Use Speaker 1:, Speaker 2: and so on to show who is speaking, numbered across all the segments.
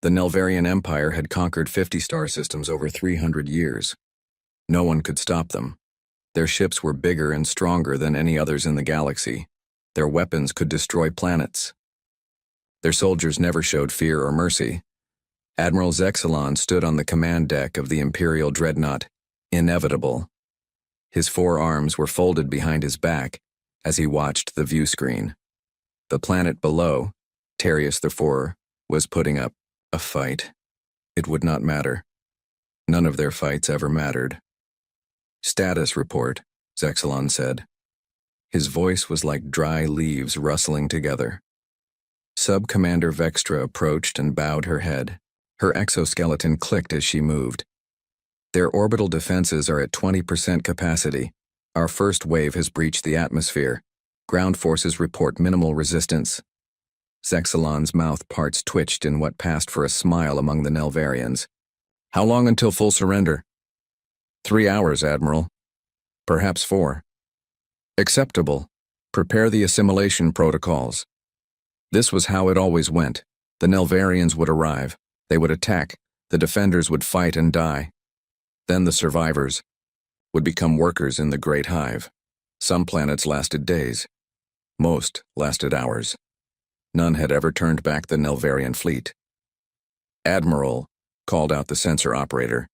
Speaker 1: The Nelvarian Empire had conquered 50 star systems over 300 years. No one could stop them. Their ships were bigger and stronger than any others in the galaxy. Their weapons could destroy planets. Their soldiers never showed fear or mercy. Admiral Zexalon stood on the command deck of the Imperial dreadnought, inevitable. His 4 arms were folded behind his back as he watched the view screen. The planet below, Terius IV, was putting up a fight. It would not matter. None of their fights ever mattered. "Status report," Zexalon said. His voice was like dry leaves rustling together. Sub-Commander Vextra approached and bowed her head. Her exoskeleton clicked as she moved. "Their orbital defenses are at 20% capacity. Our first wave has breached the atmosphere. Ground forces report minimal resistance." Zexalon's mouth parts twitched in what passed for a smile among the Nelvarians. "How long until full surrender?" 3 hours, Admiral. Perhaps 4. Acceptable. Prepare the assimilation protocols." This was how it always went. The Nelvarians would arrive. They would attack. The defenders would fight and die. Then the survivors would become workers in the Great Hive. Some planets lasted days. Most lasted hours. None had ever turned back the Nelvarian fleet. "Admiral," called out the sensor operator.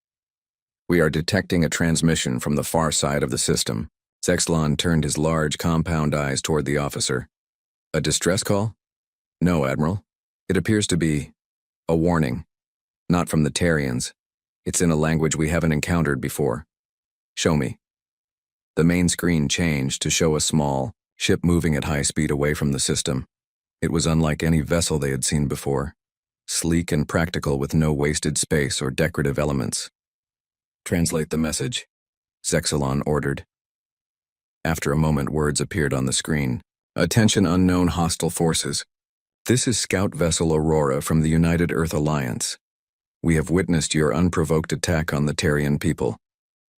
Speaker 1: "We are detecting a transmission from the far side of the system." Zexalon turned his large compound eyes toward the officer. "A distress call?" "No, Admiral. It appears to be a warning. Not from the Terrians. It's in a language we haven't encountered before." "Show me." The main screen changed to show a small ship moving at high speed away from the system. It was unlike any vessel they had seen before, sleek and practical with no wasted space or decorative elements. "Translate the message," Zexalon ordered. After a moment, words appeared on the screen. "Attention, unknown hostile forces. This is Scout Vessel Aurora from the United Earth Alliance. We have witnessed your unprovoked attack on the Terrian people.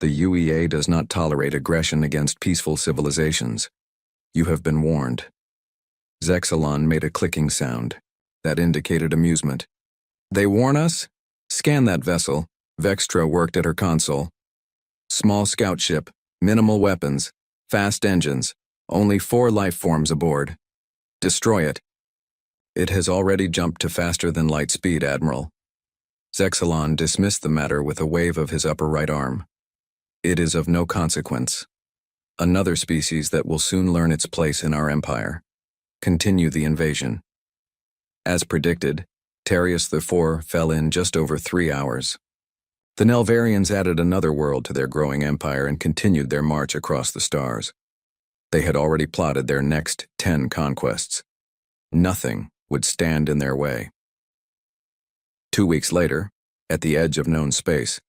Speaker 1: The UEA does not tolerate aggression against peaceful civilizations. You have been warned." Zexalon made a clicking sound. That indicated amusement. "They warn us? Scan that vessel." Vextra worked at her console. "Small scout ship, minimal weapons, fast engines, only 4 life forms aboard. Destroy it." "It has already jumped to faster than light speed, Admiral." Zexalon dismissed the matter with a wave of his upper right arm. "It is of no consequence. Another species that will soon learn its place in our empire. Continue the invasion." As predicted, Terius IV fell in just over 3 hours. The Nelvarians added another world to their growing empire and continued their march across the stars. They had already plotted their next 10 conquests. Nothing would stand in their way. 2 weeks later, at the edge of known space,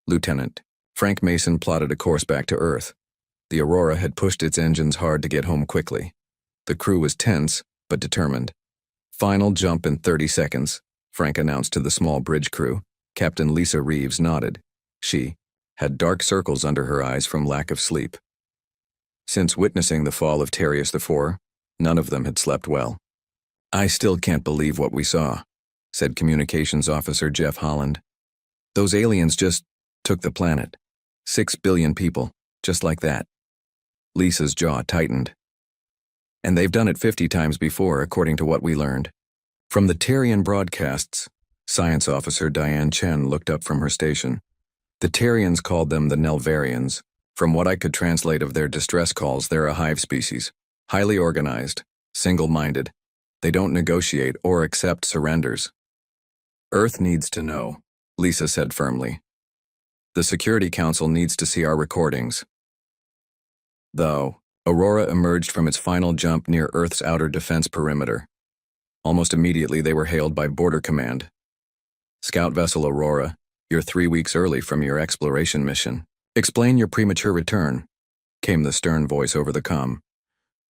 Speaker 1: Lieutenant Frank Mason plotted a course back to Earth. The Aurora had pushed its engines hard to get home quickly. The crew was tense, but determined. "Final jump in 30 seconds, Frank announced to the small bridge crew. Captain Lisa Reeves nodded. She had dark circles under her eyes from lack of sleep. Since witnessing the fall of Terius IV, none of them had slept well. "I still can't believe what we saw," said Communications Officer Jeff Holland. "Those aliens just took the planet. 6 billion people, just like that." Lisa's jaw tightened. "And they've done it 50 times before, according to what we learned." From the Terrian broadcasts, Science Officer Diane Chen looked up from her station. "The Terrians called them the Nelvarians. From what I could translate of their distress calls, they're a hive species. Highly organized, single-minded. They don't negotiate or accept surrenders." "Earth needs to know," Lisa said firmly. "The Security Council needs to see our recordings." Though, Aurora emerged from its final jump near Earth's outer defense perimeter. Almost immediately they were hailed by Border Command. "Scout Vessel Aurora, you're 3 weeks early from your exploration mission. Explain your premature return," came the stern voice over the comm.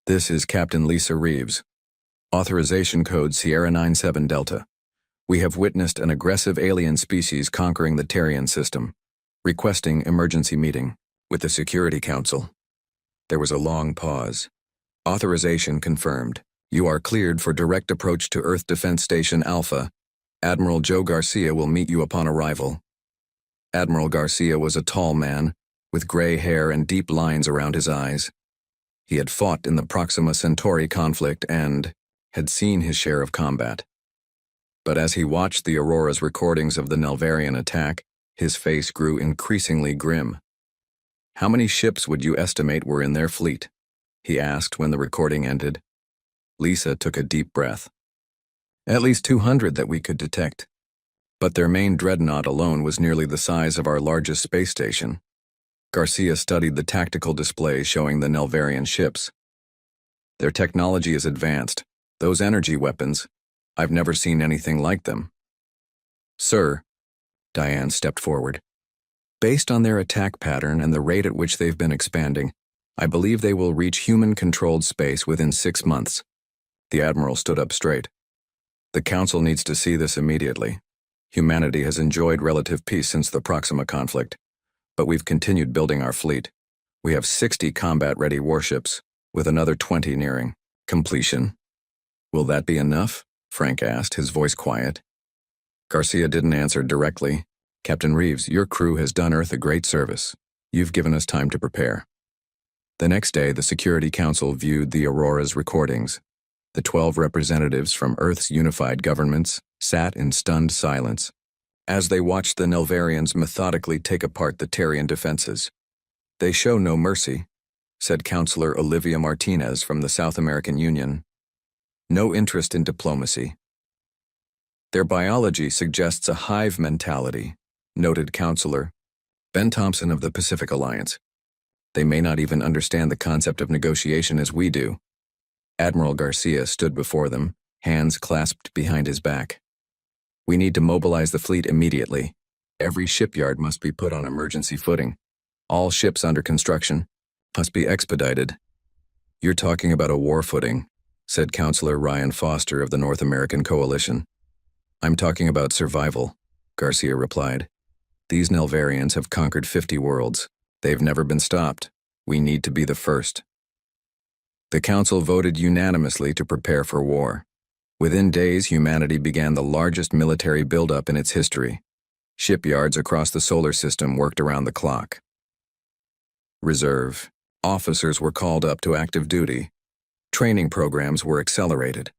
Speaker 1: "This is Captain Lisa Reeves. Authorization code Sierra 97 Delta. We have witnessed an aggressive alien species conquering the Terrian system. Requesting emergency meeting with the Security Council." There was a long pause. "Authorization confirmed. You are cleared for direct approach to Earth Defense Station Alpha. Admiral Joe Garcia will meet you upon arrival. Admiral Garcia was a tall man, with gray hair and deep lines around his eyes. He had fought in the Proxima Centauri conflict and had seen his share of combat. But as he watched the Aurora's recordings of the Nelvarian attack, his face grew increasingly grim. "How many ships would you estimate were in their fleet?" he asked when the recording ended. Lisa took a deep breath. "At least 200 that we could detect. But their main dreadnought alone was nearly the size of our largest space station." Garcia studied the tactical display showing the Nelvarian ships. "Their technology is advanced. Those energy weapons, I've never seen anything like them." "Sir," Diane stepped forward, "based on their attack pattern and the rate at which they've been expanding, I believe they will reach human-controlled space within 6 months." The Admiral stood up straight. "The Council needs to see this immediately. Humanity has enjoyed relative peace since the Proxima conflict, but we've continued building our fleet. We have 60 combat-ready warships, with another 20 nearing completion." "Will that be enough?" Frank asked, his voice quiet. Garcia didn't answer directly. "Captain Reeves, your crew has done Earth a great service. You've given us time to prepare." The next day, the Security Council viewed the Aurora's recordings. The 12 representatives from Earth's unified governments sat in stunned silence as they watched the Nelvarians methodically take apart the Terrian defenses. "They show no mercy," said Councillor Olivia Martinez from the South American Union. "No interest in diplomacy. Their biology suggests a hive mentality," noted Councillor Ben Thompson of the Pacific Alliance. "They may not even understand the concept of negotiation as we do." Admiral Garcia stood before them, hands clasped behind his back. "We need to mobilize the fleet immediately. Every shipyard must be put on emergency footing. All ships under construction must be expedited." "You're talking about a war footing," said Councillor Ryan Foster of the North American Coalition. "I'm talking about survival," Garcia replied. "These Nelvarians have conquered 50 worlds. They've never been stopped. We need to be the first." The Council voted unanimously to prepare for war. Within days, humanity began the largest military buildup in its history. Shipyards across the solar system worked around the clock. Reserve officers were called up to active duty. Training programs were accelerated.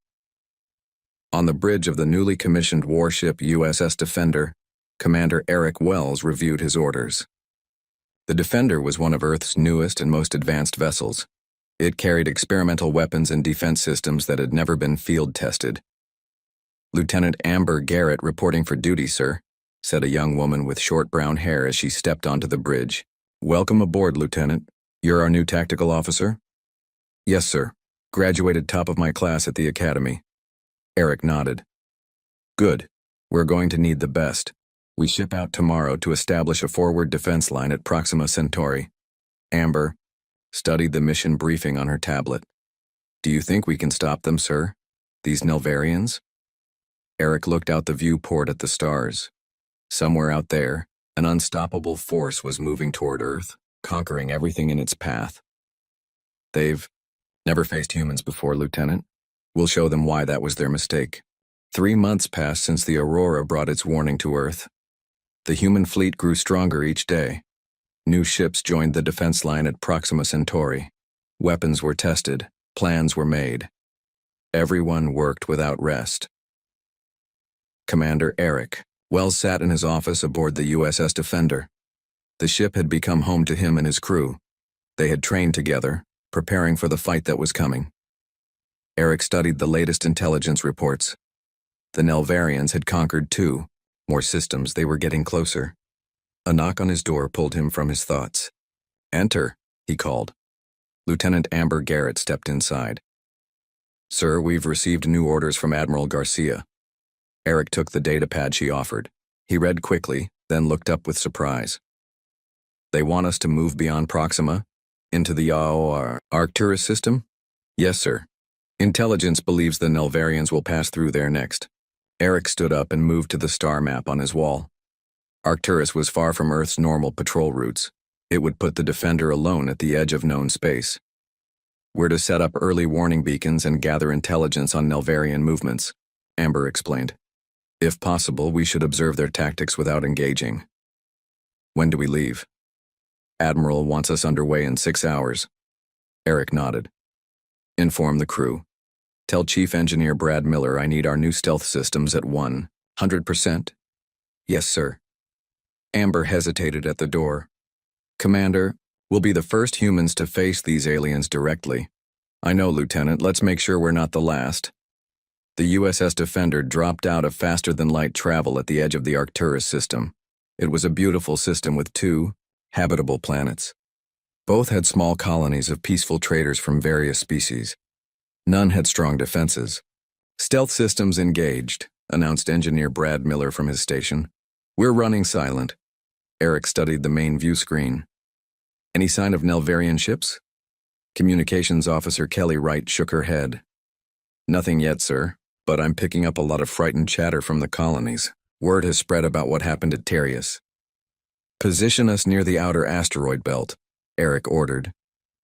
Speaker 1: On the bridge of the newly commissioned warship USS Defender, Commander Eric Wells reviewed his orders. The Defender was one of Earth's newest and most advanced vessels. It carried experimental weapons and defense systems that had never been field-tested. "Lieutenant Amber Garrett reporting for duty, sir," said a young woman with short brown hair as she stepped onto the bridge. "Welcome aboard, Lieutenant. You're our new tactical officer?" "Yes, sir. Graduated top of my class at the academy." Eric nodded. "Good. We're going to need the best. We ship out tomorrow to establish a forward defense line at Proxima Centauri." Amber studied the mission briefing on her tablet. "Do you think we can stop them, sir? These Nelvarians?" Eric looked out the viewport at the stars. Somewhere out there, an unstoppable force was moving toward Earth, conquering everything in its path. "They've never faced humans before, Lieutenant. We'll show them why that was their mistake." 3 months passed since the Aurora brought its warning to Earth. The human fleet grew stronger each day. New ships joined the defense line at Proxima Centauri. Weapons were tested, plans were made. Everyone worked without rest. Commander Eric Wells sat in his office aboard the USS Defender. The ship had become home to him and his crew. They had trained together, preparing for the fight that was coming. Eric studied the latest intelligence reports. The Nelvarians had conquered 2 more systems. They were getting closer. A knock on his door pulled him from his thoughts. "Enter," he called. Lieutenant Amber Garrett stepped inside. "Sir, we've received new orders from Admiral Garcia." Eric took the datapad she offered. He read quickly, then looked up with surprise. "They want us to move beyond Proxima? Into the Arcturus system?" "Yes, sir. Intelligence believes the Nelvarians will pass through there next." Eric stood up and moved to the star map on his wall. Arcturus was far from Earth's normal patrol routes. It would put the Defender alone at the edge of known space. "We're to set up early warning beacons and gather intelligence on Nelvarian movements," Amber explained. If possible, we should observe their tactics without engaging. When do we leave? Admiral wants us underway in 6 hours. Eric nodded. Inform the crew. Tell Chief Engineer Brad Miller I need our new stealth systems at 100%. Yes, sir. Amber hesitated at the door. Commander, we'll be the first humans to face these aliens directly. I know, Lieutenant. Let's make sure we're not the last. The USS Defender dropped out of faster-than-light travel at the edge of the Arcturus system. It was a beautiful system with 2 habitable planets. Both had small colonies of peaceful traders from various species. None had strong defenses. Stealth systems engaged, announced Engineer Brad Miller from his station. We're running silent. Eric studied the main view screen. Any sign of Nelvarian ships? Communications Officer Kelly Wright shook her head. Nothing yet, sir, but I'm picking up a lot of frightened chatter from the colonies. Word has spread about what happened at Terrius. Position us near the outer asteroid belt, Eric ordered.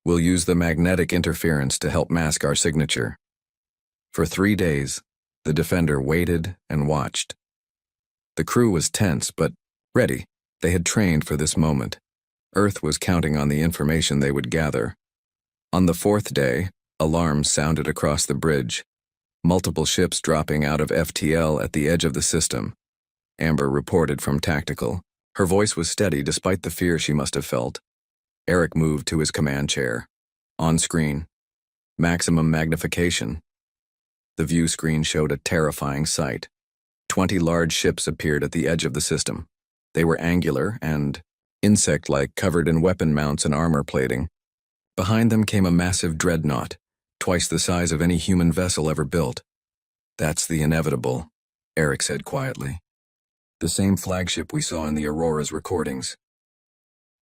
Speaker 1: We'll use the magnetic interference to help mask our signature. For 3 days, the Defender waited and watched. The crew was tense but ready. They had trained for this moment. Earth was counting on the information they would gather. On the 4th day, alarms sounded across the bridge. Multiple ships dropping out of FTL at the edge of the system. Amber reported from Tactical. Her voice was steady despite the fear she must have felt. Eric moved to his command chair. On screen. Maximum magnification. The view screen showed a terrifying sight. 20 large ships appeared at the edge of the system. They were angular and insect-like, covered in weapon mounts and armor plating. Behind them came a massive dreadnought, twice the size of any human vessel ever built. That's the inevitable, Eric said quietly. The same flagship we saw in the Aurora's recordings.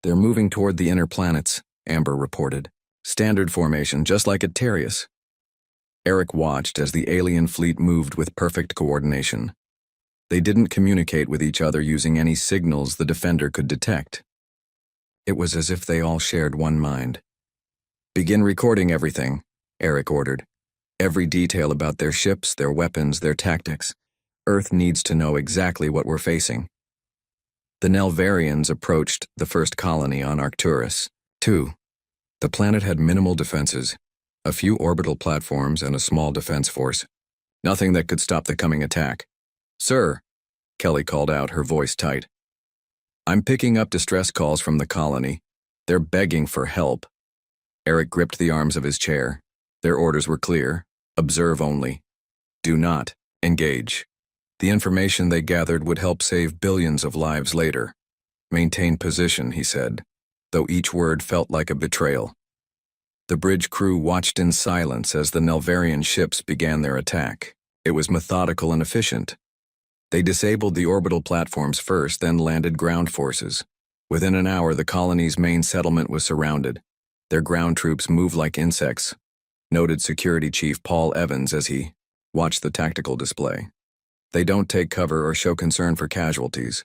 Speaker 1: They're moving toward the inner planets, Amber reported. Standard formation, just like at Terrius. Eric watched as the alien fleet moved with perfect coordination. They didn't communicate with each other using any signals the Defender could detect. It was as if they all shared one mind. Begin recording everything, Eric ordered. Every detail about their ships, their weapons, their tactics. Earth needs to know exactly what we're facing. The Nelvarians approached the first colony on Arcturus. 2. The planet had minimal defenses, a few orbital platforms and a small defense force. Nothing that could stop the coming attack. Sir, Kelly called out, her voice tight. I'm picking up distress calls from the colony. They're begging for help. Eric gripped the arms of his chair. Their orders were clear. Observe only. Do not engage. The information they gathered would help save billions of lives later. Maintain position, he said, though each word felt like a betrayal. The bridge crew watched in silence as the Nelvarian ships began their attack. It was methodical and efficient. They disabled the orbital platforms first, then landed ground forces. Within an hour, the colony's main settlement was surrounded. Their ground troops moved like insects, noted Security Chief Paul Evans as he watched the tactical display. They don't take cover or show concern for casualties.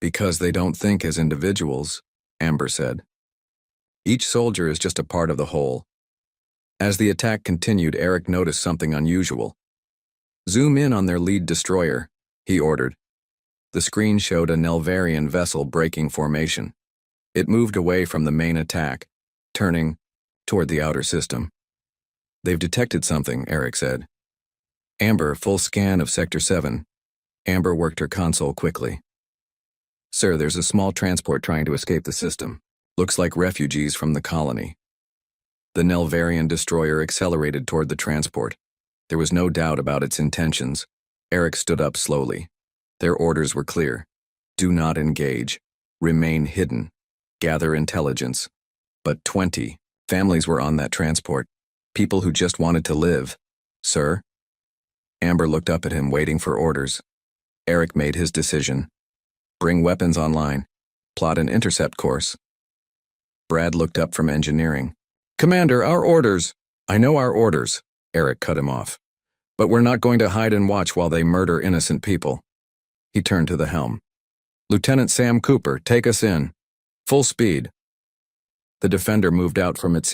Speaker 1: Because they don't think as individuals, Amber said. Each soldier is just a part of the whole. As the attack continued, Eric noticed something unusual. Zoom in on their lead destroyer, he ordered. The screen showed a Nelvarian vessel breaking formation. It moved away from the main attack, turning toward the outer system. They've detected something, Eric said. Amber, full scan of Sector 7. Amber worked her console quickly. Sir, there's a small transport trying to escape the system. Looks like refugees from the colony. The Nelvarian destroyer accelerated toward the transport. There was no doubt about its intentions. Eric stood up slowly. Their orders were clear. Do not engage. Remain hidden. Gather intelligence. But 20 families were on that transport. People who just wanted to live. Sir? Amber looked up at him, waiting for orders. Eric made his decision. Bring weapons online. Plot an intercept course. Brad looked up from engineering. Commander, our orders. I know our orders, Eric cut him off. But we're not going to hide and watch while they murder innocent people. He turned to the helm. Lieutenant Sam Cooper, take us in. Full speed. The Defender moved out from its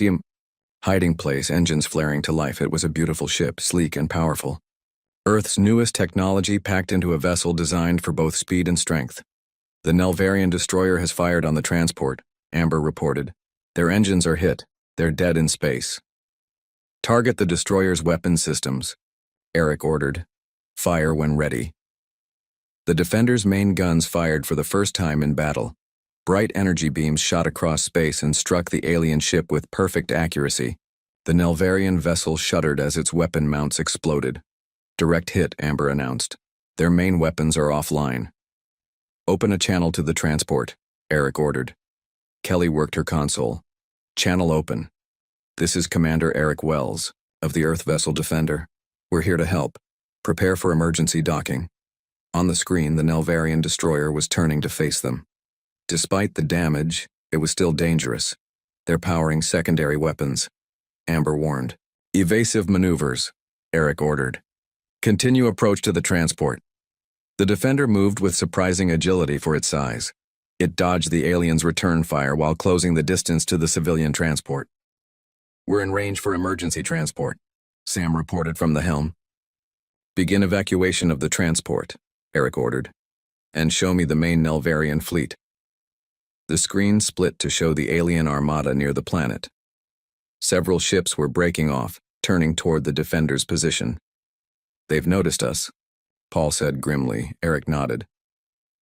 Speaker 1: hiding place, engines flaring to life. It was a beautiful ship, sleek and powerful. Earth's newest technology packed into a vessel designed for both speed and strength. The Nelvarian destroyer has fired on the transport, Amber reported. Their engines are hit. They're dead in space. Target the destroyer's weapon systems, Eric ordered. Fire when ready. The Defender's main guns fired for the first time in battle. Bright energy beams shot across space and struck the alien ship with perfect accuracy. The Nelvarian vessel shuddered as its weapon mounts exploded. Direct hit, Amber announced. Their main weapons are offline. Open a channel to the transport, Eric ordered. Kelly worked her console. Channel open. This is Commander Eric Wells, of the Earth Vessel Defender. We're here to help. Prepare for emergency docking. On the screen, the Nelvarian destroyer was turning to face them. Despite the damage, it was still dangerous. They're powering secondary weapons, Amber warned. Evasive maneuvers, Eric ordered. Continue approach to the transport. The Defender moved with surprising agility for its size. It dodged the alien's return fire while closing the distance to the civilian transport. We're in range for emergency transport, Sam reported from the helm. Begin evacuation of the transport, Eric ordered, and show me the main Nelvarian fleet. The screen split to show the alien armada near the planet. Several ships were breaking off, turning toward the Defender's position. They've noticed us, Paul said grimly. Eric nodded.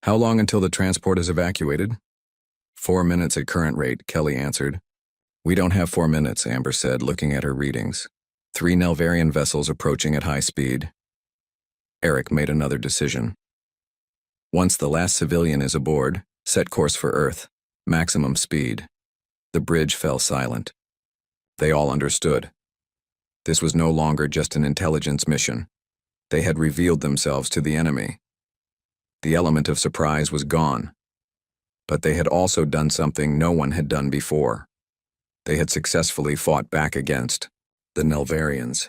Speaker 1: How long until the transport is evacuated? 4 minutes at current rate, Kelly answered. We don't have 4 minutes, Amber said, looking at her readings. 3 Nelvarian vessels approaching at high speed. Eric made another decision. Once the last civilian is aboard, set course for Earth, maximum speed. The bridge fell silent. They all understood. This was no longer just an intelligence mission. They had revealed themselves to the enemy. The element of surprise was gone. But they had also done something no one had done before. They had successfully fought back against the Nelvarians.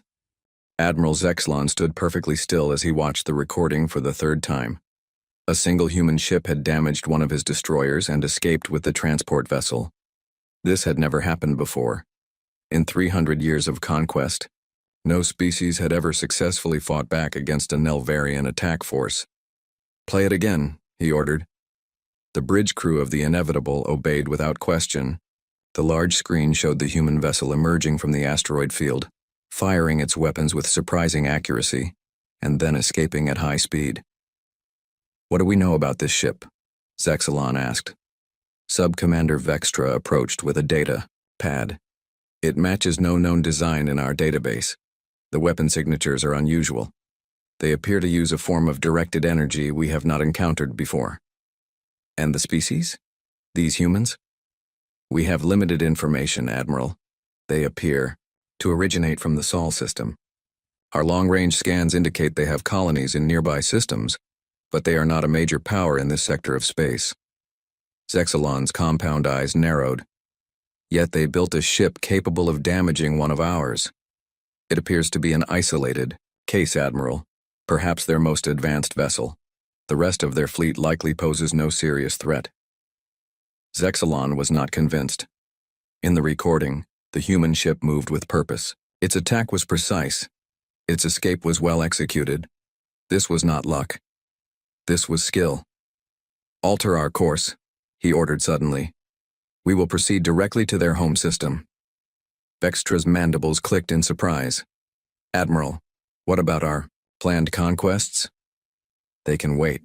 Speaker 1: Admiral Zexlon stood perfectly still as he watched the recording for the third time. A single human ship had damaged one of his destroyers and escaped with the transport vessel. This had never happened before. In 300 years of conquest, no species had ever successfully fought back against a Nelvarian attack force. Play it again, he ordered. The bridge crew of the Inevitable obeyed without question. The large screen showed the human vessel emerging from the asteroid field, firing its weapons with surprising accuracy, and then escaping at high speed. What do we know about this ship? Zexlon asked. Sub-Commander Vextra approached with a data pad. It matches no known design in our database. The weapon signatures are unusual. They appear to use a form of directed energy we have not encountered before. And the species? These humans? We have limited information, Admiral. They appear to originate from the Sol system. Our long-range scans indicate they have colonies in nearby systems, but they are not a major power in this sector of space. Zexlon's compound eyes narrowed. Yet they built a ship capable of damaging one of ours. It appears to be an isolated case, Admiral, perhaps their most advanced vessel. The rest of their fleet likely poses no serious threat. Zexlon was not convinced. In the recording, the human ship moved with purpose. Its attack was precise. Its escape was well executed. This was not luck. This was skill. Alter our course, he ordered suddenly. We will proceed directly to their home system. Vextra's mandibles clicked in surprise. Admiral, what about our planned conquests? They can wait.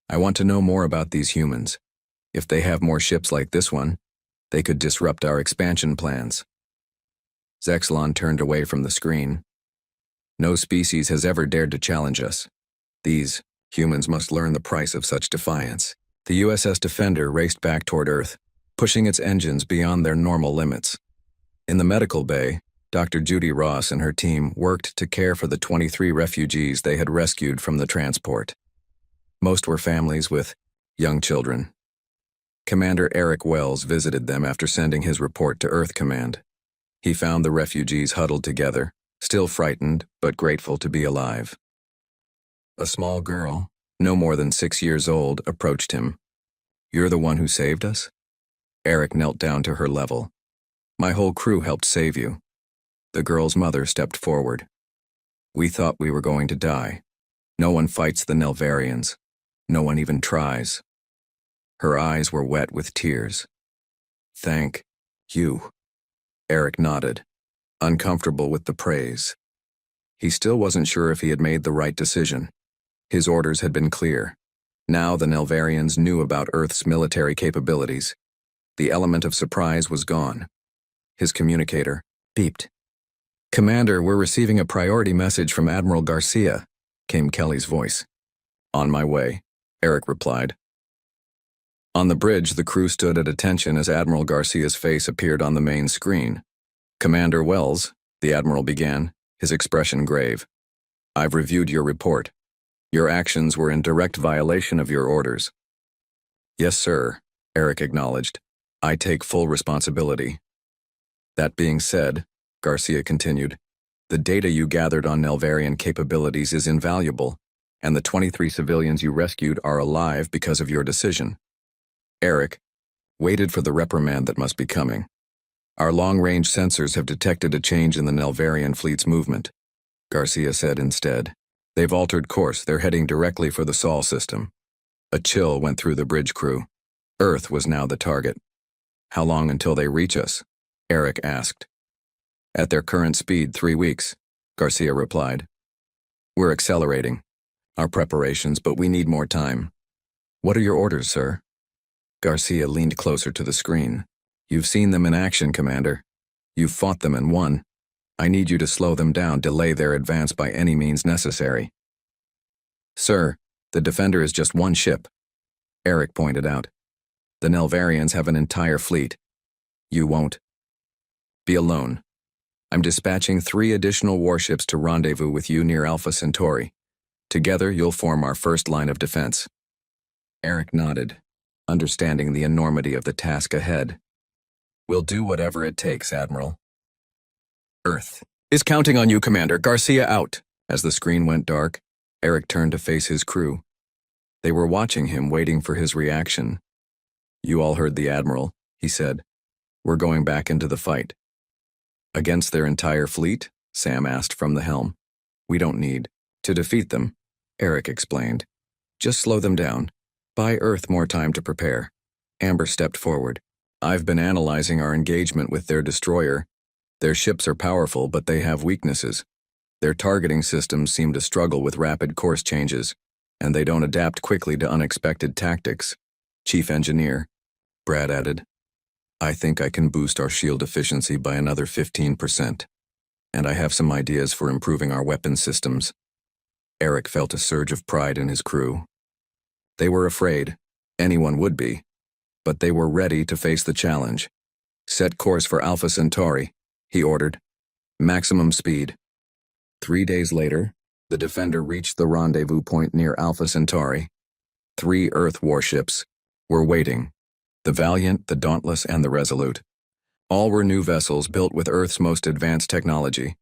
Speaker 1: I want to know more about these humans. If they have more ships like this one, they could disrupt our expansion plans. Zexlon turned away from the screen. No species has ever dared to challenge us. These humans must learn the price of such defiance. The USS Defender raced back toward Earth, pushing its engines beyond their normal limits. In the medical bay, Dr. Judy Ross and her team worked to care for the 23 refugees they had rescued from the transport. Most were families with young children. Commander Eric Wells visited them after sending his report to Earth Command. He found the refugees huddled together, still frightened but grateful to be alive. A small girl, no more than 6 years old, approached him. You're the one who saved us? Eric knelt down to her level. My whole crew helped save you. The girl's mother stepped forward. We thought we were going to die. No one fights the Nelvarians. No one even tries. Her eyes were wet with tears. Thank you. Eric nodded, uncomfortable with the praise. He still wasn't sure if he had made the right decision. His orders had been clear. Now the Nelvarians knew about Earth's military capabilities. The element of surprise was gone. His communicator beeped. "Commander, we're receiving a priority message from Admiral Garcia," came Kelly's voice. "On my way," Eric replied. On the bridge, the crew stood at attention as Admiral Garcia's face appeared on the main screen. "Commander Wells," the Admiral began, his expression grave. "I've reviewed your report. Your actions were in direct violation of your orders." "Yes, sir," Eric acknowledged. "I take full responsibility." "That being said," Garcia continued, "the data you gathered on Nelvarian capabilities is invaluable, and the 23 civilians you rescued are alive because of your decision." Eric waited for the reprimand that must be coming. "Our long-range sensors have detected a change in the Nelvarian fleet's movement," Garcia said instead. "They've altered course. They're heading directly for the Sol system." A chill went through the bridge crew. Earth was now the target. "How long until they reach us?" Eric asked. "At their current speed, 3 weeks," Garcia replied. "We're accelerating our preparations, but we need more time." "What are your orders, sir?" Garcia leaned closer to the screen. "You've seen them in action, Commander. You've fought them and won. I need you to slow them down, delay their advance by any means necessary." "Sir, the Defender is just one ship," Eric pointed out. "The Nelvarians have an entire fleet. You won't be alone. I'm dispatching 3 additional warships to rendezvous with you near Alpha Centauri. Together, you'll form our first line of defense." Eric nodded, understanding the enormity of the task ahead. "We'll do whatever it takes, Admiral." "Earth is counting on you, Commander. Garcia out." As the screen went dark, Eric turned to face his crew. They were watching him, waiting for his reaction. "You all heard the Admiral," he said. "We're going back into the fight." "Against their entire fleet?" Sam asked from the helm. "We don't need to defeat them," Eric explained. "Just slow them down. Buy Earth more time to prepare." Amber stepped forward. "I've been analyzing our engagement with their destroyer. Their ships are powerful, but they have weaknesses. Their targeting systems seem to struggle with rapid course changes, and they don't adapt quickly to unexpected tactics." Chief Engineer Brad added, "I think I can boost our shield efficiency by another 15%, and I have some ideas for improving our weapon systems." Eric felt a surge of pride in his crew. They were afraid. Anyone would be. But they were ready to face the challenge. "Set course for Alpha Centauri," he ordered. "Maximum speed." 3 days later, the Defender reached the rendezvous point near Alpha Centauri. 3 Earth warships were waiting: the Valiant, the Dauntless, and the Resolute. All were new vessels built with Earth's most advanced technology.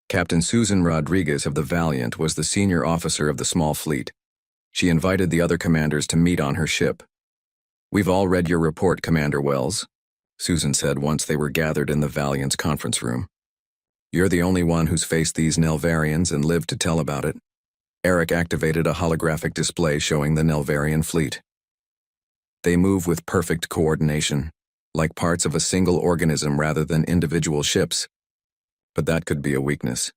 Speaker 1: Captain Susan Rodriguez of the Valiant was the senior officer of the small fleet. She invited the other commanders to meet on her ship. "We've all read your report, Commander Wells," Susan said once they were gathered in the Valiant's conference room. "You're the only one who's faced these Nelvarians and lived to tell about it." Eric activated a holographic display showing the Nelvarian fleet. "They move with perfect coordination, like parts of a single organism rather than individual ships. But that could be a weakness.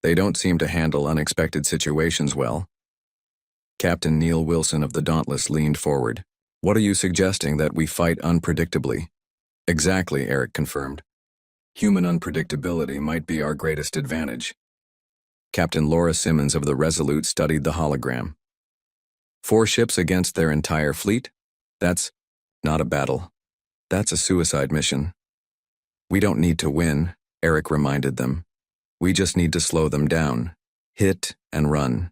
Speaker 1: They don't seem to handle unexpected situations well." Captain Neil Wilson of the Dauntless leaned forward. "What are you suggesting, that we fight unpredictably?" "Exactly," Eric confirmed. "Human unpredictability might be our greatest advantage." Captain Laura Simmons of the Resolute studied the hologram. 4 ships against their entire fleet? That's not a battle. That's a suicide mission. "We don't need to win," Eric reminded them. "We just need to slow them down, hit and run,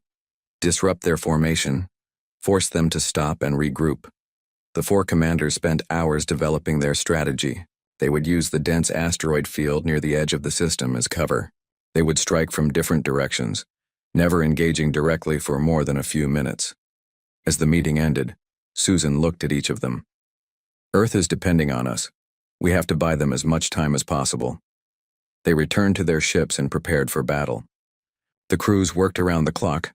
Speaker 1: disrupt their formation, force them to stop and regroup." The 4 commanders spent hours developing their strategy. They would use the dense asteroid field near the edge of the system as cover. They would strike from different directions, never engaging directly for more than a few minutes. As the meeting ended, Susan looked at each of them. "Earth is depending on us. We have to buy them as much time as possible." They returned to their ships and prepared for battle. The crews worked around the clock,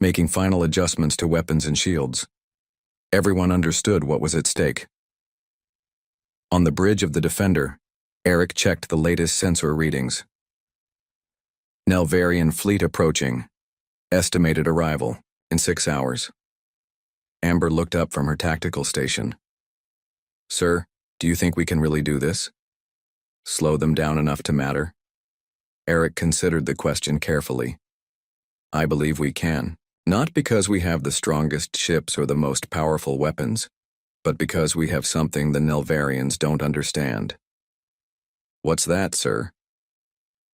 Speaker 1: making final adjustments to weapons and shields. Everyone understood what was at stake. On the bridge of the Defender, Eric checked the latest sensor readings. Nelvarian fleet approaching. Estimated arrival in 6 hours. Amber looked up from her tactical station. Sir, do you think we can really do this? Slow them down enough to matter? Eric considered the question carefully. I believe we can, not because we have the strongest ships or the most powerful weapons, but because we have something the Nelvarians don't understand. What's that, sir?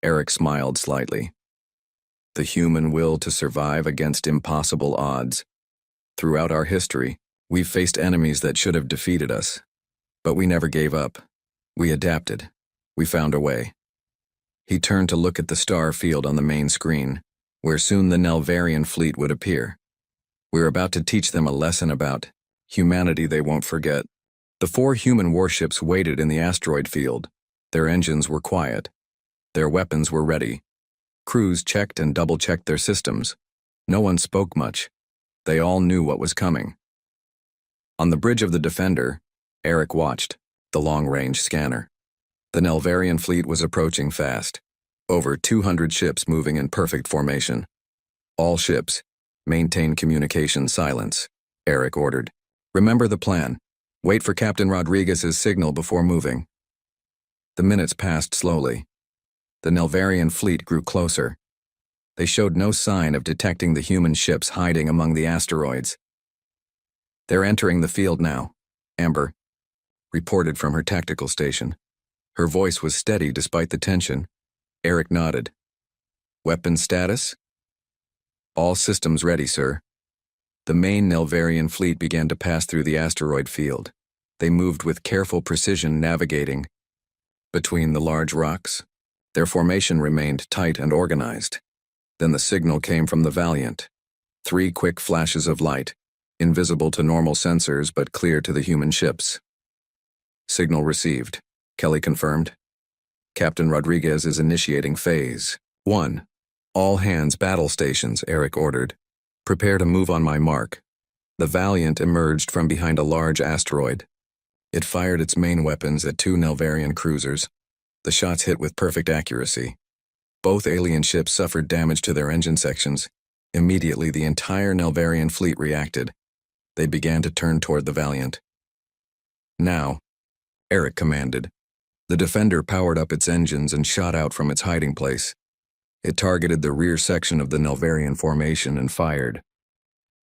Speaker 1: Eric smiled slightly. The human will to survive against impossible odds. Throughout our history, we've faced enemies that should have defeated us. But we never gave up. We adapted. We found a way. He turned to look at the star field on the main screen, where soon the Nelvarian fleet would appear. We're about to teach them a lesson about humanity they won't forget. The 4 human warships waited in the asteroid field. Their engines were quiet. Their weapons were ready. Crews checked and double-checked their systems. No one spoke much. They all knew what was coming. On the bridge of the Defender, Eric watched the long-range scanner. The Nelvarian fleet was approaching fast. Over 200 ships moving in perfect formation. All ships, maintain communication silence, Eric ordered. Remember the plan. Wait for Captain Rodriguez's signal before moving. The minutes passed slowly. The Nelvarian fleet grew closer. They showed no sign of detecting the human ships hiding among the asteroids. They're entering the field now, Amber reported from her tactical station. Her voice was steady despite the tension. Eric nodded. Weapon status? All systems ready, sir. The main Nelvarian fleet began to pass through the asteroid field. They moved with careful precision, navigating between the large rocks. Their formation remained tight and organized. Then the signal came from the Valiant. 3 quick flashes of light, invisible to normal sensors but clear to the human ships. Signal received, Kelly confirmed. Captain Rodriguez is initiating phase 1. All hands battle stations, Eric ordered. Prepare to move on my mark. The Valiant emerged from behind a large asteroid. It fired its main weapons at 2 Nelvarian cruisers. The shots hit with perfect accuracy. Both alien ships suffered damage to their engine sections. Immediately, the entire Nelvarian fleet reacted. They began to turn toward the Valiant. Now, Eric commanded. The Defender powered up its engines and shot out from its hiding place. It targeted the rear section of the Nelvarian formation and fired.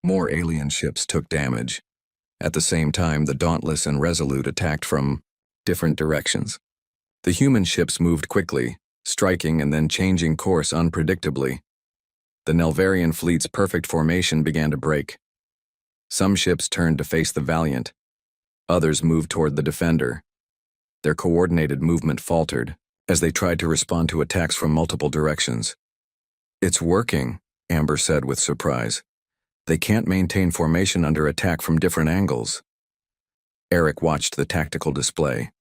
Speaker 1: More alien ships took damage. At the same time, the Dauntless and Resolute attacked from different directions. The human ships moved quickly, striking and then changing course unpredictably. The Nelvarian fleet's perfect formation began to break. Some ships turned to face the Valiant. Others moved toward the Defender. Their coordinated movement faltered as they tried to respond to attacks from multiple directions. It's working, Amber said with surprise. They can't maintain formation under attack from different angles. Eric watched the tactical display.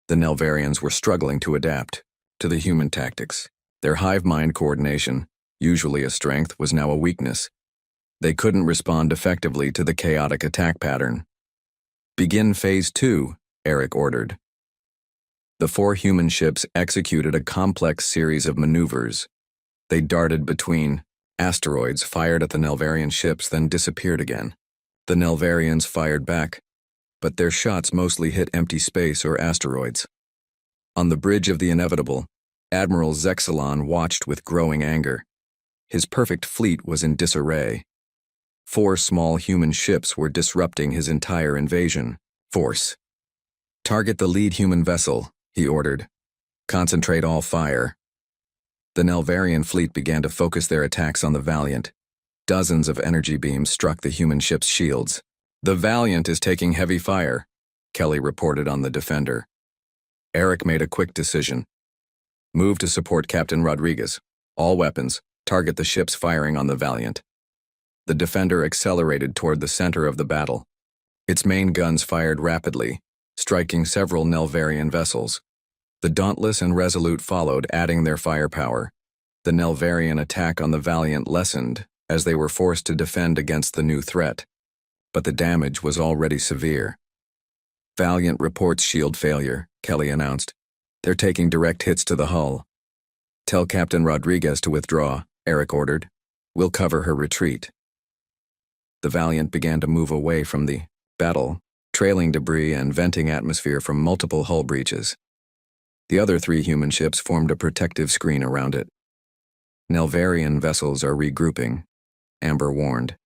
Speaker 1: The Nelvarians were struggling to adapt to the human tactics. Their hive-mind coordination, usually a strength, was now a weakness. They couldn't respond effectively to the chaotic attack pattern. Begin phase 2, Eric ordered. The 4 human ships executed a complex series of maneuvers. They darted between asteroids, fired at the Nelvarian ships, then disappeared again. The Nelvarians fired back, but their shots mostly hit empty space or asteroids. On the bridge of the inevitable, Admiral Zexalon watched with growing anger. His perfect fleet was in disarray. 4 small human ships were disrupting his entire invasion force. Target the lead human vessel, he ordered. Concentrate all fire. The Nelvarian fleet began to focus their attacks on the Valiant. Dozens of energy beams struck the human ship's shields. The Valiant is taking heavy fire, Kelly reported on the Defender. Eric made a quick decision. Move to support Captain Rodriguez. All weapons, target the ships firing on the Valiant. The Defender accelerated toward the center of the battle. Its main guns fired rapidly, striking several Nelvarian vessels. The Dauntless and Resolute followed, adding their firepower. The Nelvarian attack on the Valiant lessened as they were forced to defend against the new threat, but the damage was already severe. Valiant reports shield failure, Kelly announced. They're taking direct hits to the hull. Tell Captain Rodriguez to withdraw, Eric ordered. We'll cover her retreat. The Valiant began to move away from the battle, trailing debris and venting atmosphere from multiple hull breaches. The other 3 human ships formed a protective screen around it. Nelvarian vessels are regrouping, Amber warned.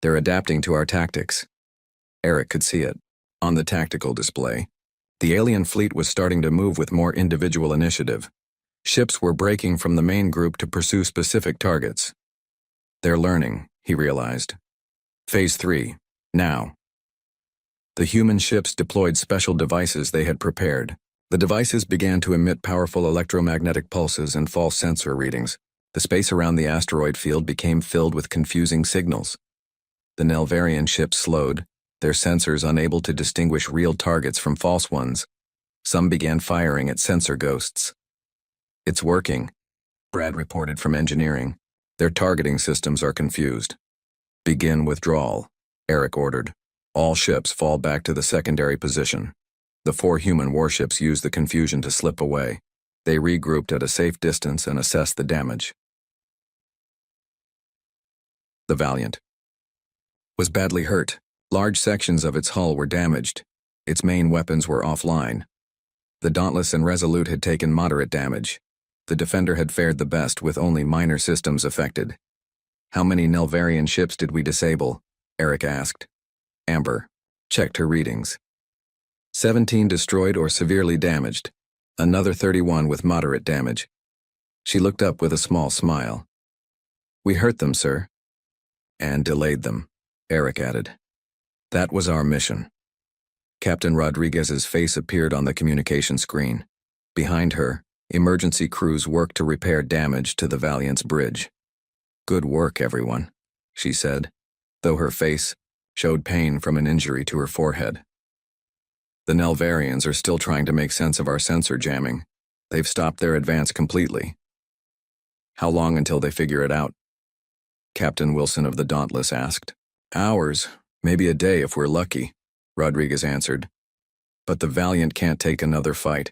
Speaker 1: They're adapting to our tactics. Eric could see it. On the tactical display, the alien fleet was starting to move with more individual initiative. Ships were breaking from the main group to pursue specific targets. They're learning, he realized. Phase 3, now. The human ships deployed special devices they had prepared. The devices began to emit powerful electromagnetic pulses and false sensor readings. The space around the asteroid field became filled with confusing signals. The Nelvarian ships slowed, their sensors unable to distinguish real targets from false ones. Some began firing at sensor ghosts. It's working, Brad reported from engineering. Their targeting systems are confused. Begin withdrawal, Eric ordered. All ships fall back to the secondary position. The 4 human warships used the confusion to slip away. They regrouped at a safe distance and assessed the damage. The Valiant was badly hurt. Large sections of its hull were damaged. Its main weapons were offline. The Dauntless and Resolute had taken moderate damage. The Defender had fared the best with only minor systems affected. How many Nelvarian ships did we disable? Eric asked. Amber checked her readings. 17 destroyed or severely damaged. Another 31 with moderate damage. She looked up with a small smile. We hurt them, sir. And delayed them, Eric added. That was our mission. Captain Rodriguez's face appeared on the communication screen. Behind her, emergency crews worked to repair damage to the Valiant's bridge. Good work, everyone, she said, though her face showed pain from an injury to her forehead. The Nelvarians are still trying to make sense of our sensor jamming. They've stopped their advance completely. How long until they figure it out? Captain Wilson of the Dauntless asked. Hours, maybe a day if we're lucky, Rodriguez answered. But the Valiant can't take another fight.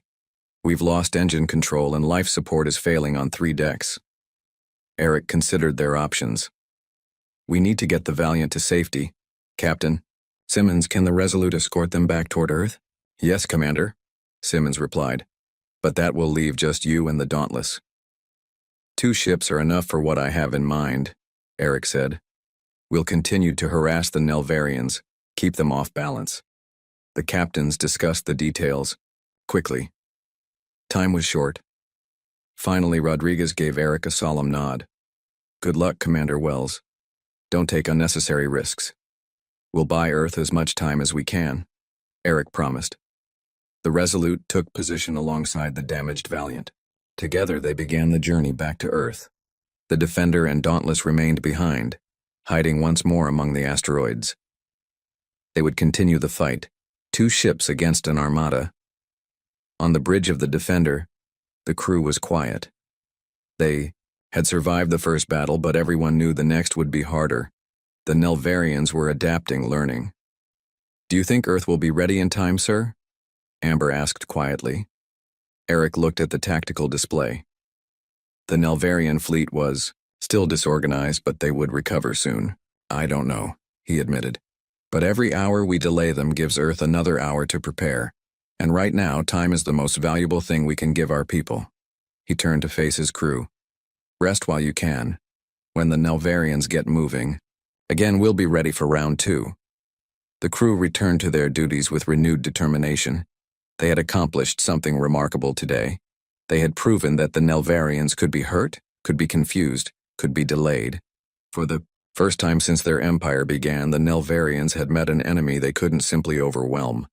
Speaker 1: We've lost engine control and life support is failing on 3 decks. Eric considered their options. We need to get the Valiant to safety. Captain, Simmons, can the Resolute escort them back toward Earth? Yes, Commander, Simmons replied. But that will leave just you and the Dauntless. 2 ships are enough for what I have in mind, Eric said. We'll continue to harass the Nelvarians, keep them off balance. The captains discussed the details, quickly. Time was short. Finally, Rodriguez gave Eric a solemn nod. Good luck, Commander Wells. Don't take unnecessary risks. We'll buy Earth as much time as we can, Eric promised. The Resolute took position alongside the damaged Valiant. Together they began the journey back to Earth. The Defender and Dauntless remained behind, hiding once more among the asteroids. They would continue the fight, 2 ships against an armada. On the bridge of the Defender, the crew was quiet. They had survived the first battle, but everyone knew the next would be harder. The Nelvarians were adapting, learning. Do you think Earth will be ready in time, sir? Amber asked quietly. Eric looked at the tactical display. The Nelvarian fleet was still disorganized, but they would recover soon. I don't know, he admitted. But every hour we delay them gives Earth another hour to prepare. And right now, time is the most valuable thing we can give our people. He turned to face his crew. Rest while you can. When the Nelvarians get moving, again we'll be ready for round 2. The crew returned to their duties with renewed determination. They had accomplished something remarkable today. They had proven that the Nelvarians could be hurt, could be confused, could be delayed. For the first time since their empire began, the Nelvarians had met an enemy they couldn't simply overwhelm.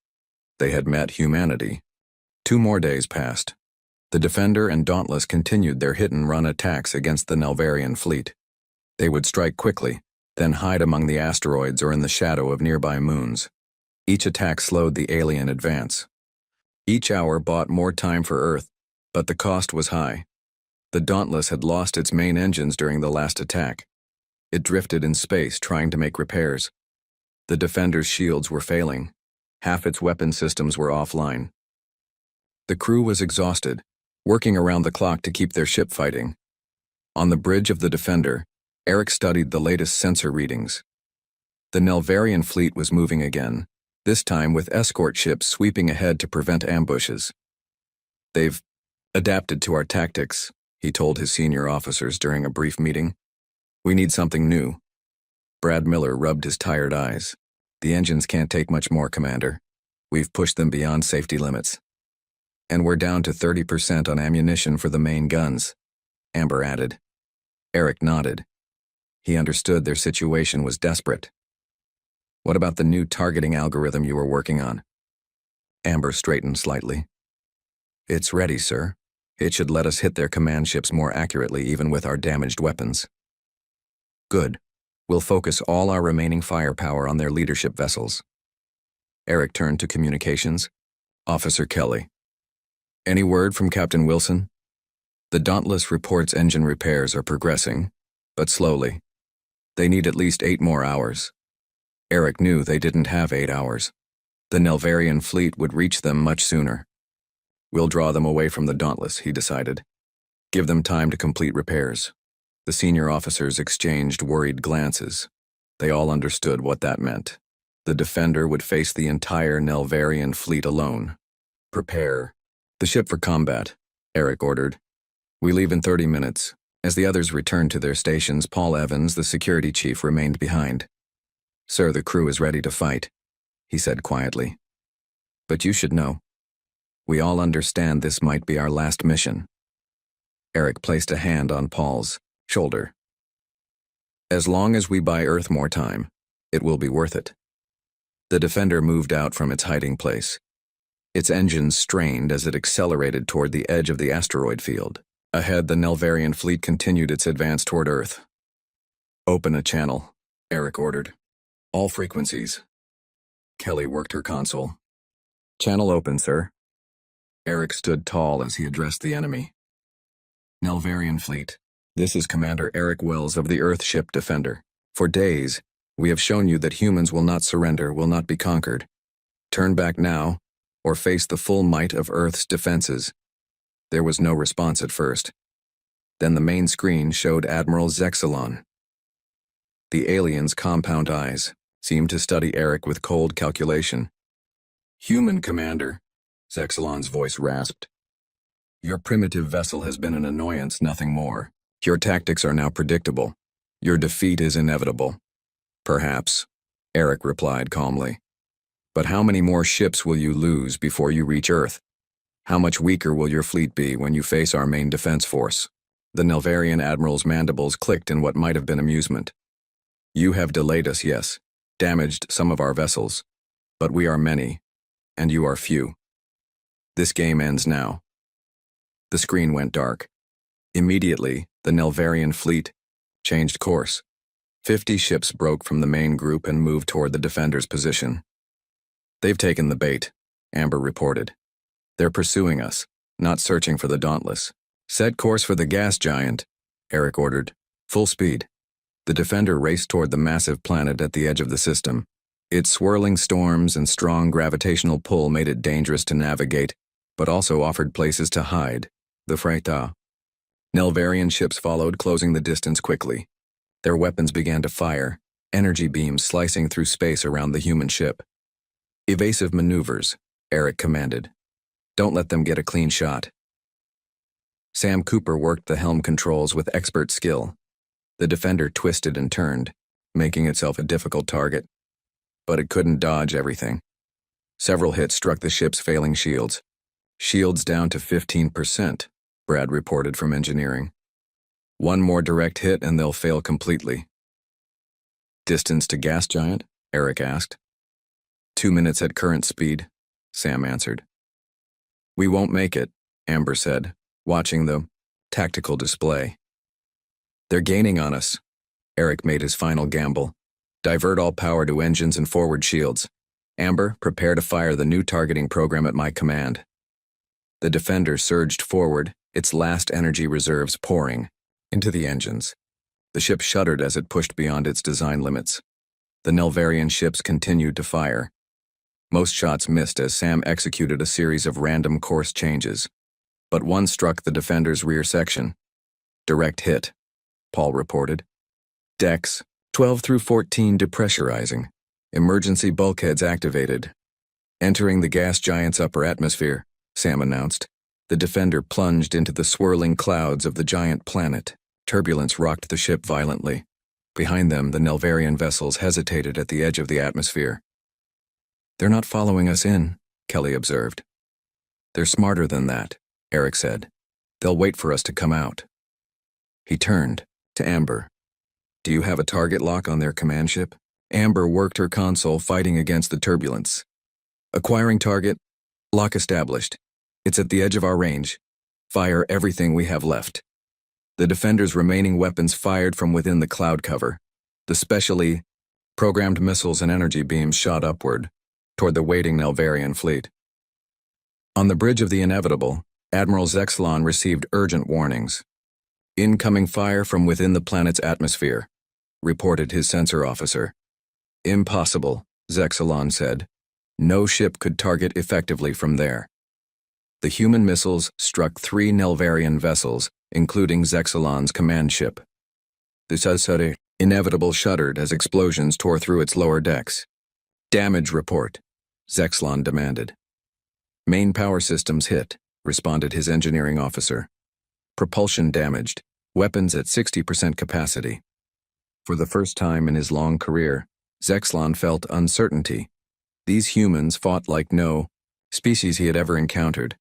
Speaker 1: They had met humanity. 2 more days passed. The Defender and Dauntless continued their hit-and-run attacks against the Nelvarian fleet. They would strike quickly, then hide among the asteroids or in the shadow of nearby moons. Each attack slowed the alien advance. Each hour bought more time for Earth, but the cost was high. The Dauntless had lost its main engines during the last attack. It drifted in space, trying to make repairs. The Defender's shields were failing. Half its weapon systems were offline. The crew was exhausted, working around the clock to keep their ship fighting. On the bridge of the Defender, Eric studied the latest sensor readings. The Nelvarian fleet was moving again, this time with escort ships sweeping ahead to prevent ambushes. "They've adapted to our tactics," he told his senior officers during a brief meeting. "We need something new." Brad Miller rubbed his tired eyes. "The engines can't take much more, Commander. We've pushed them beyond safety limits. And we're down to 30% on ammunition for the main guns," Amber added. Eric nodded. He understood their situation was desperate. "What about the new targeting algorithm you were working on?" Amber straightened slightly. "It's ready, sir. It should let us hit their command ships more accurately even with our damaged weapons." "Good. We'll focus all our remaining firepower on their leadership vessels." Eric turned to communications. "Officer Kelly. Any word from Captain Wilson?" "The Dauntless reports engine repairs are progressing, but slowly. They need at least 8 more hours." Eric knew they didn't have 8 hours. The Nelvarian fleet would reach them much sooner. "We'll draw them away from the Dauntless," he decided. "Give them time to complete repairs." The senior officers exchanged worried glances. They all understood what that meant. The Defender would face the entire Nelvarian fleet alone. "Prepare the ship for combat," Eric ordered. "We leave in 30 minutes." As the others returned to their stations, Paul Evans, the security chief, remained behind. "Sir, the crew is ready to fight," he said quietly. "But you should know. We all understand this might be our last mission." Eric placed a hand on Paul's shoulder. "As long as we buy Earth more time, it will be worth it." The Defender moved out from its hiding place. Its engines strained as it accelerated toward the edge of the asteroid field. Ahead, the Nelvarian fleet continued its advance toward Earth. "Open a channel," Eric ordered. "All frequencies." Kelly worked her console. "Channel open, sir." Eric stood tall as he addressed the enemy. "Nelvarian fleet. This is Commander Eric Wells of the Earthship Defender. For days, we have shown you that humans will not surrender, will not be conquered. Turn back now, or face the full might of Earth's defenses." There was no response at first. Then the main screen showed Admiral Zexalon. The alien's compound eyes seemed to study Eric with cold calculation. "Human Commander," Zexalon's voice rasped. "Your primitive vessel has been an annoyance, nothing more. Your tactics are now predictable. Your defeat is inevitable." "Perhaps," Eric replied calmly. "But how many more ships will you lose before you reach Earth? How much weaker will your fleet be when you face our main defense force?" The Nelvarian admiral's mandibles clicked in what might have been amusement. "You have delayed us, yes, damaged some of our vessels, but we are many, and you are few. This game ends now." The screen went dark. Immediately, the Nelvarian fleet changed course. 50 ships broke from the main group and moved toward the Defender's position. "They've taken the bait," Amber reported. "They're pursuing us, not searching for the Dauntless." "Set course for the gas giant," Eric ordered. "Full speed." The Defender raced toward the massive planet at the edge of the system. Its swirling storms and strong gravitational pull made it dangerous to navigate, but also offered places to hide. The Freita. Nelvarian ships followed, closing the distance quickly. Their weapons began to fire, energy beams slicing through space around the human ship. "Evasive maneuvers," Eric commanded. "Don't let them get a clean shot." Sam Cooper worked the helm controls with expert skill. The Defender twisted and turned, making itself a difficult target. But it couldn't dodge everything. Several hits struck the ship's failing shields. "Shields down to 15%, Brad reported from engineering. "One more direct hit and they'll fail completely." "Distance to gas giant?" Eric asked. 2 minutes at current speed, Sam answered. "We won't make it," Amber said, watching the tactical display. "They're gaining on us." Eric made his final gamble. "Divert all power to engines and forward shields. Amber, prepare to fire the new targeting program at my command." The Defender surged forward, its last energy reserves pouring into the engines. The ship shuddered as it pushed beyond its design limits. The Nelvarian ships continued to fire. Most shots missed as Sam executed a series of random course changes, but one struck the Defender's rear section. Direct hit, Paul reported. Decks 12 through 14 depressurizing. Emergency bulkheads activated. Entering the gas giant's upper atmosphere, Sam announced. The Defender plunged into the swirling clouds of the giant planet. Turbulence rocked the ship violently. Behind them, the Nelvarian vessels hesitated at the edge of the atmosphere. "They're not following us in," Kelly observed. "They're smarter than that," Eric said. "They'll wait for us to come out." He turned to Amber. "Do you have a target lock on their command ship?" Amber worked her console, fighting against the turbulence. "Acquiring target. Lock established. It's at the edge of our range. Fire everything we have left." The Defender's remaining weapons fired from within the cloud cover. The specially programmed missiles and energy beams shot upward, toward the waiting Nelvarian fleet. On the bridge of the Inevitable, Admiral Zexlon received urgent warnings. "Incoming fire from within the planet's atmosphere," reported his sensor officer. "Impossible," Zexlon said. "No ship could target effectively from there." The human missiles struck 3 Nelvarian vessels, including Zexlon's command ship. The Inevitable shuddered as explosions tore through its lower decks. "Damage report," Zexlon demanded. "Main power systems hit," responded his engineering officer. "Propulsion damaged, weapons at 60% capacity." For the first time in his long career, Zexlon felt uncertainty. These humans fought like no species he had ever encountered.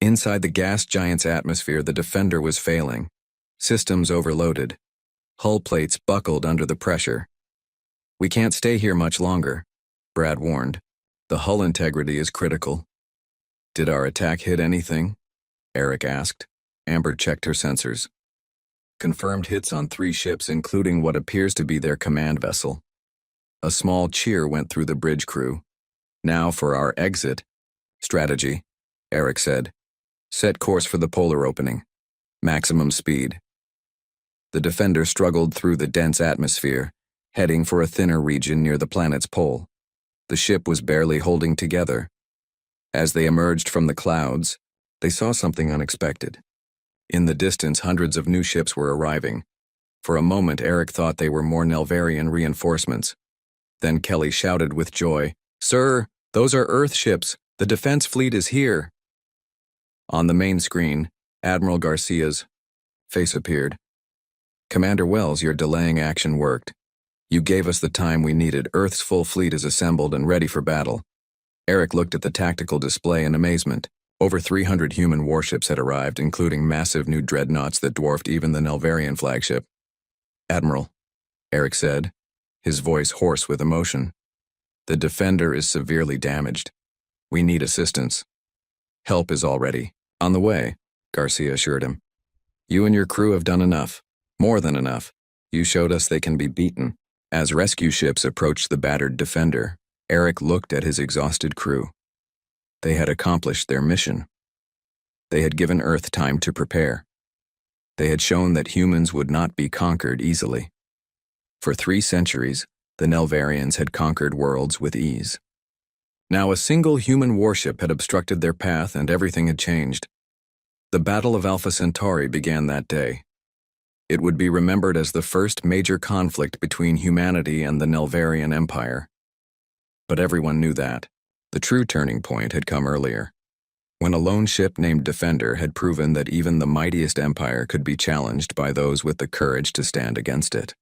Speaker 1: Inside the gas giant's atmosphere, the Defender was failing. Systems overloaded. Hull plates buckled under the pressure. "We can't stay here much longer," Brad warned. "The hull integrity is critical." "Did our attack hit anything?" Eric asked. Amber checked her sensors. "Confirmed hits on 3 ships, including what appears to be their command vessel." A small cheer went through the bridge crew. "Now for our exit strategy," Eric said. "Set course for the polar opening. Maximum speed." The Defender struggled through the dense atmosphere, heading for a thinner region near the planet's pole. The ship was barely holding together. As they emerged from the clouds, they saw something unexpected. In the distance, hundreds of new ships were arriving. For a moment, Eric thought they were more Nelvarian reinforcements. Then Kelly shouted with joy, "Sir, those are Earth ships. The defense fleet is here." On the main screen, Admiral Garcia's face appeared. "Commander Wells, your delaying action worked. You gave us the time we needed. Earth's full fleet is assembled and ready for battle." Eric looked at the tactical display in amazement. Over 300 human warships had arrived, including massive new dreadnoughts that dwarfed even the Nelvarian flagship. "Admiral," Eric said, his voice hoarse with emotion, "the Defender is severely damaged. We need assistance." "Help is already on the way," Garcia assured him. "You and your crew have done enough. More than enough. You showed us they can be beaten." As rescue ships approached the battered Defender, Eric looked at his exhausted crew. They had accomplished their mission. They had given Earth time to prepare. They had shown that humans would not be conquered easily. For 3 centuries, the Nelvarians had conquered worlds with ease. Now a single human warship had obstructed their path and everything had changed. The Battle of Alpha Centauri began that day. It would be remembered as the first major conflict between humanity and the Nelvarian Empire. But everyone knew that. The true turning point had come earlier, when a lone ship named Defender had proven that even the mightiest empire could be challenged by those with the courage to stand against it.